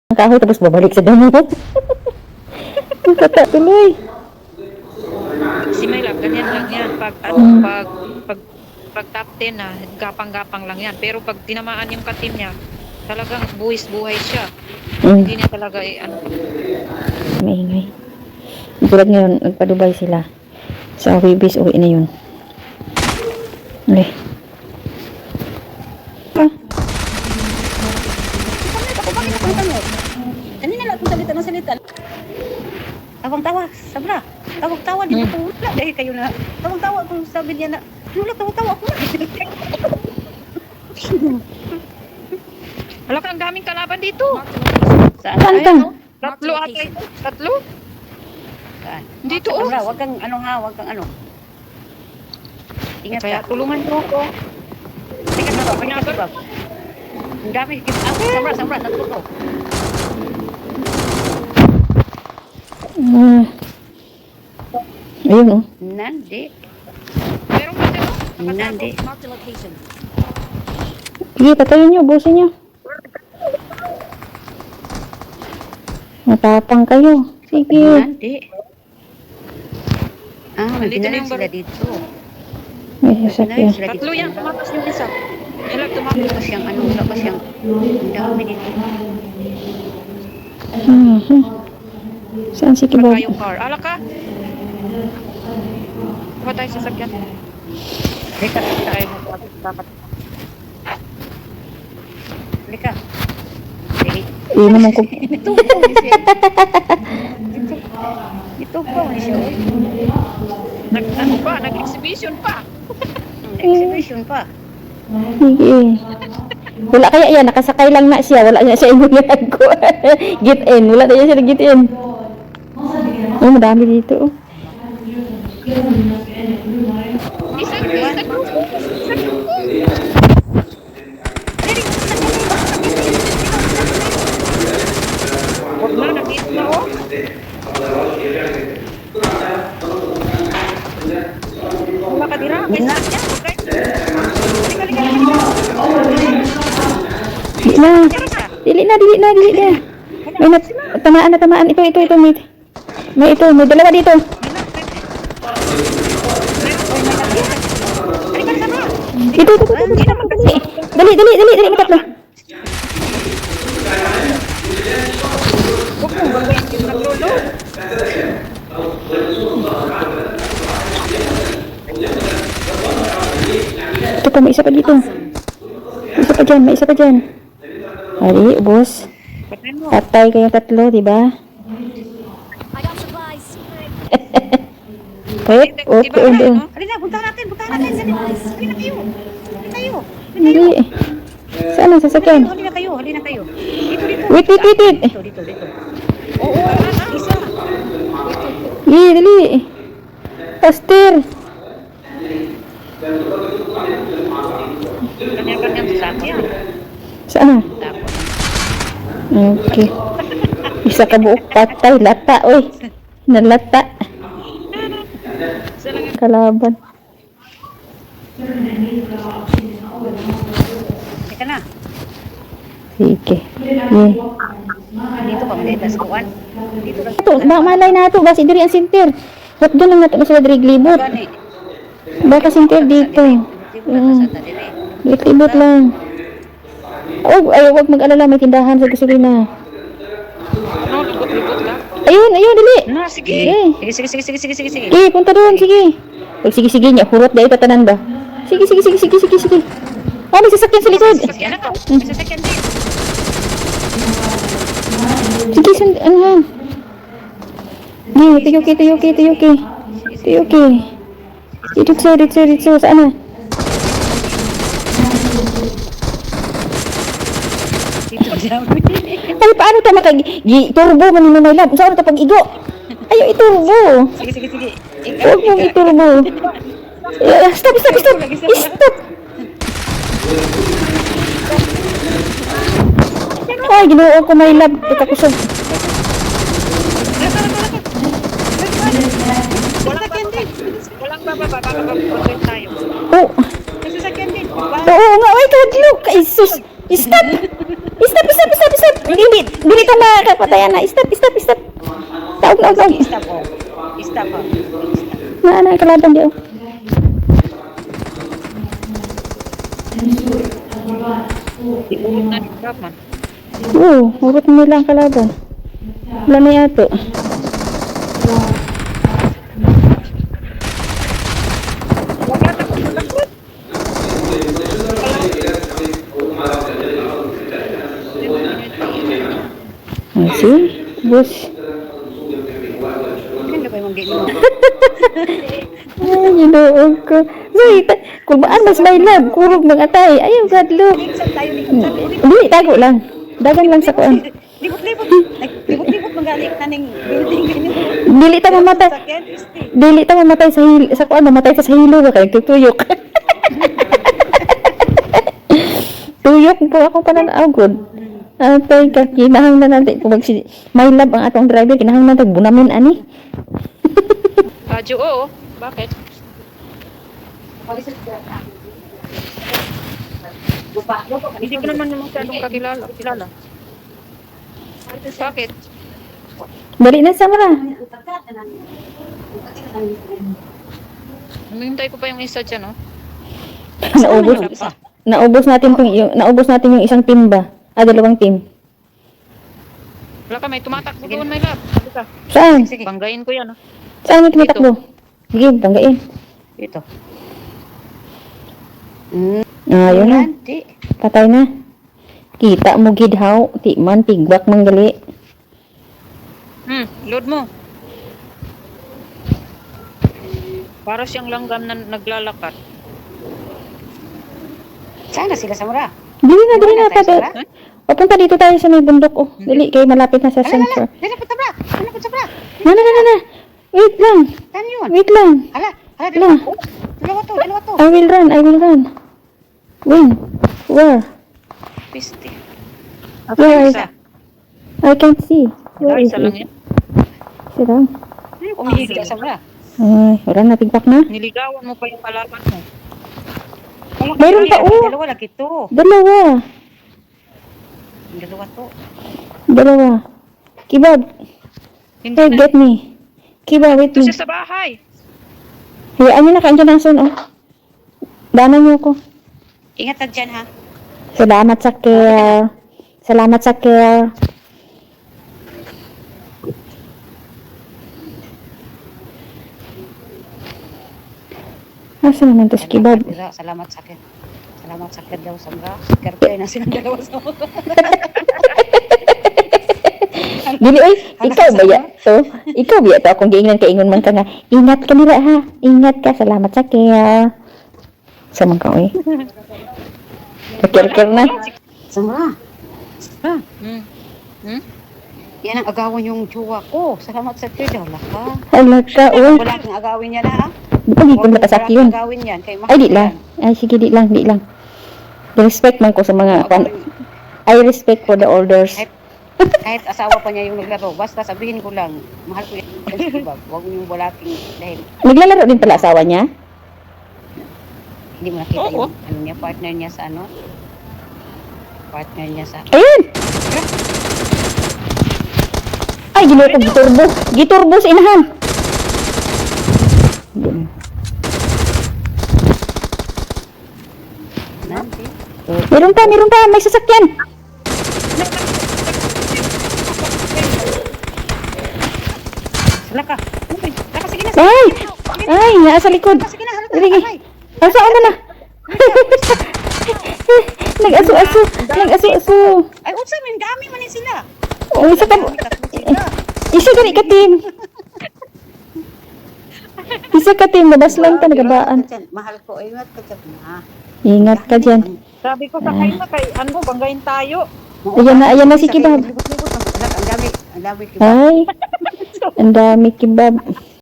Kahoy tapos babalik sa damo. Kata tuloy. Si Maylab, ganyan lang yan. Pag top 10 na, gapang-gapang lang yan. Pero pag tinamaan yung katim niya, talagang buwis-buhay siya. Hindi niya talaga Maingay. Tulad ngayon, nagpa-Dubai sila. Sa Wibis, uwi na yun. Okay. Kanina lang kung salita ng salita. Tawang-tawa, sabra. Tawag-tawa, di ba kung wala dahil kayo na. Tawag-tawa kung sabi niya na, wala, tawag-tawa ako na. Wala kang daming kalaban dito. Saan? Saan ka? Tatlo ata ito. Tatlo? Saan? Dito oh. Sabra, wag kang ano ha, wag kang ano. Ingat Kaya ka. tulungan mo ako. Ingat ka, ingat ka. Ang dami, sabra, tatlo ko. Ayun oh. Nandi. Meron pa dito. Nandi. Sige, patayin nyo, busin nyo. Matapang kayo. Sige. Nandi. Ah, may Nandito na pinarin yung sila dito. May Pinarin sasakyan. sila dito. Tatlo yan. Tumakas yung isa. Maylab, tumakas. Wala pa siyang ano, wala pa siyang, ang dami dito. Saan si Wala Kibob? tayong car. Ala ka. Kuha tayo sa sakyan. Lika, Tayo dapat. lika. Sige. Iyon naman ko. Ito po ni siya. Ito po ni siya. Ano pa? Nag-exhibition pa. Exhibition pa. Sige. Wala kaya yan, nakasakay lang na siya. Wala niya siya inunyan ko. Get in. Wala tayo siya get in. Oh, madami dito. Isa. Huwag na, nag-hit na oh. Wala ka dira. May sakyan. Dili na. May tamaan. Ito. May dalawa dito. Ito. Dali, may tatlo. Huwag mo gagawin yung naglolo. Ito pa, may isa pa dito. May isa pa dyan. Ali, ubos. Patayin mo. Patay kayong tatlo, di ba? Wait, doon. Halina, punta natin. Halina kayo. Hindi. Saan ang sasakyan? Halina kayo. Dito. Wait. Dito. Oo, isa. Dali. Pastor. Kanya-kanyang sasakyan. Saan? Tapos, Okay. Isa ka buok patay. Lata, oy. Nalata. Kalaban. teka na. Sige. Dito pa, malitas kuwan. Dito lang. Ito, malay na ito. Basi diri ang sinter. Ba't doon lang natin sa driglibot? Gani. Baka sinter dito. Libot lang. Oh, wag mag-alala. May tindahan sa gasolina. Ano, lubot-lubot lang. Ayun, dali. Na, sige. Sige. Sige. Sige, punta doon. Sige. Pag sige niya. Hurot dahil tatanan ba? Sige. Oh, may sasakyan sa likod. Sasakyan na to. May sasakyan din. Sige, ano yan? Tuyo. Dito. Saan na? Dito daw. Ay, paano ito turbo man yung may lab? Saan ito pag-igo? Ayaw, iturbo. Sige. Huwag mong iturbo. Stop. Ay, ginoo ko may lab. Ito ko sa... Walang bababa. Baka mag-content tayo. Oh. May sasakyan din. Oo nga. Ay, kadlok. Ay, sus. Stop. Stop, stop, stop, stop. Hindi, dili ito makakapatayan na. Stop, stop, stop. Taog, taog, taog. Stop po. Stop po. Na, kalaban di, oh. Iurot na ni Gab man. Oo, urot nila ang kalaban. Wala na yato. Ay, see? Bus. Hindi ba yung hindi mo? Ay, ginuog ko. Zoy, kulbaan mas may lab. Kurog ng atay. Ayaw, gadlok. Minsan tayo likod. Hindi, tago lang. Dagan lang sa kuan. Libot-libot. Libot-libot magaling na ng building ganyan. Dili ta mamatay. Sakyan, este. Dili ta mamatay sa kuan, mamatay ta sa hilo ba kay tutuyok. Tuyok po ako pananawgod. Atay ka, kinahanglan natin kung may lab ang atong driver, kinahanglan natin bunamin ani. Radyo, oo. Bakit? Hindi ko naman yung masyadong kilala. Bakit? Dali na Samra. Namihintay ko pa yung isa dyan, oh. Naubos. Naubos natin yung isang team ba? Dalawang team. Wala ka, may tumatakbo doon, may lab. Sabi ka. Saan? Banggayin ko yan, ah. Saan yung tumatakbo? Sige, tanggain. Ito. Yun na. Hindi. Patay na. Kita mo gidhaw, ti man tigwak manggali. Load mo. Para siyang langgam na naglalakat. Sana sila Samra. Dili na Wala tayo, tayo. Samra? Papunta dito tayo sa may bundok, oh. Dili, kayo malapit na sa center. Dali po Samra. Dali po Samra. Na. Wait lang. Saan yun? Wait lang. Hala, Wala. dalawa to. I will run. When? Where? Piste. Where is Isa. I can't see. Where is Isa lang it? yan. Sit down. Umihigil ka Samra. Ay, wala na, tigpak na. Niligawan mo pa yung kalaban mo. Mayroon pa, oh. Dalawa lagi to. Dalawa. Dalawa to. Kibab. Hindi Hey, na. get me. Kibab, wait Ito me. siya sa bahay. Hayaan nyo na, kaandyan ang son, oh. Danan nyo ko. Ingat ka dyan ha. Salamat sa care. Salamat sa care. Asa naman to si Kibab? Salamat sa akin. Salamat sa akin daw Samra. Karpay na silang dalawa sa mga. Dili, oy, ikaw ba ya to? Ikaw ba ya to? Kung giingnan ka, ingon man ka nga, ingat ka nila ha. Ingat ka, salamat sa care. Samang ka, oy. Kakir-kir na. Samra. Samra. Yan ang agawin yung jowa ko. Salamat sa akin daw. Laka. Hala ka, oy. Wala kang agawin yan ha. Di ko nakasak yun. Agawin yan. Kay Ay, di lang. Ay, sige, di lang. Respect man ko sa mga, I respect for the orders. Kahit asawa pa niya yung naglaro. Basta sabihin ko lang. Mahal ko yan. Huwag mo yung walaking dahil Naglalaro din pala asawa niya? hindi mo nakita Oo. yung ano niya, partner niya sa ano. Partner niya sa... Ayun! Ay, ginawa ko giturbo. Giturbo sa inahan. Nanti. Meron pa. May sasakyan. Laka. Laka, sige na. Ay, nasa likod. Sige na. Sige. Asa na na. Nag-aso-aso. Ay, unsa min dami man ni sila. Oh, isa ka. Isa gani ka team. Isa ka team. Labas lang ka nagabaan. Mahal ko. Ingat ka dyan. Ingat ka dyan. Sabi ko sa kayo na kay ano, banggayin tayo. Ayan na si Kibab. Ang dami. Ang dami. Ay, ang dami Kibab.